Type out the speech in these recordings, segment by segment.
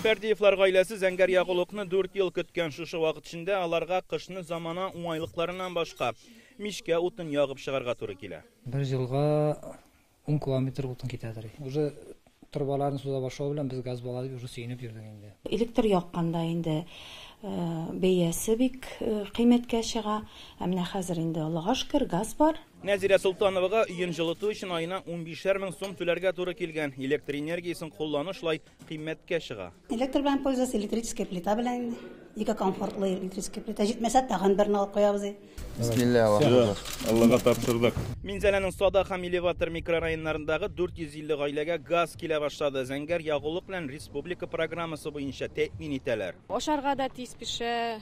Berdiyevlar gailesi Zəngər Yağuluk'nu 4 yıl kötken şuшы vaqt içinde alarga kışını zamana umaylıklarından başka mişke utun yağıp шығарға туры келе. Bir yılga 10 kilometr utun ketadir. Уже turbalarını suda başlау bilen biz gaz baladık, уже suyunub yurdik indi. Elektr yakqanda indi beyesi bik kıymetke çığa. Әміне hazır indi Allah'a şükür gaz var. Нәзирә Султановага үйін жылыту үшін айына 15 мең сум түләргә туры килгән. Электр энергиясын кулланышлай кыйммәткә чыга. Электр белән пользуюсь, электрическая плита белән инде. Ике комфортлы электрическая плита. Җитмәсә тагын берне алып куябыз. Бисмилlah. Аллага тапшырдык. Минзәләнең Сада һәм Элеватор микрорайоннарындагы 450 гаиләгә газ килә башлады. Зәңгәр Ягулык белән республика программасы буенча тәэмин итәләр. Ашарга да тиз пише,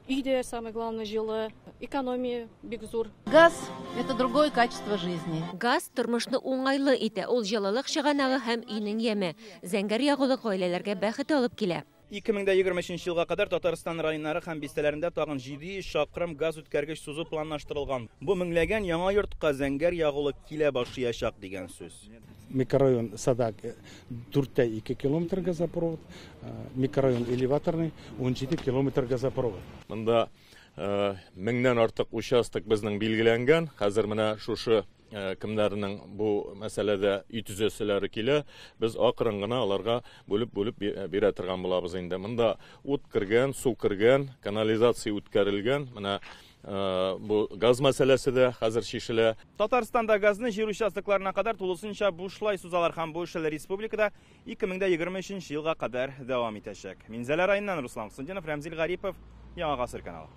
өйдә самое главное җылы, экономия бик зур. Газ – это другое качество жизни. Газ тормышны уңайлы итә, ул җылылык чыганагы һәм өйнең яме. Зәңгәр Ягулык гаиләләргә бәхет алып килә. 2023 елга кадәр Татарстан районнары һәм бистәләрендә тагын 700 шақрым газ үткәргеч сузу планлаштырылган. Бу меңләгән яңа йортка Зәңгәр Ягулык килә башлаячак дигән сүз. Микрорайон Садак 4,2 километр газопровод, микрорайон Элеваторный 17 километр газопровод. Монда меңнән артык участок безнең билгеләнгән. Хәзер менә шушы кемнәрнең бу мәсьәләдә үй төзәселәре килә. Без акрын гына аларга бүлеп бирә торган булабыз инде. Монда ут кергән, су кергән, канализация үткәрелгән. Менә bu gaz мәсьәләсе дә хәзер шишелә. Татарстанда газны җир участокларына кадәр тулысынча бушлай сузалар һәм бу эшләр республикада 2023 елга кадәр дәвам итәчәк. Минзәлә районыннан Руслан Хусаинов, Рәмзил Гарипов, Яңа Гасыр каналы.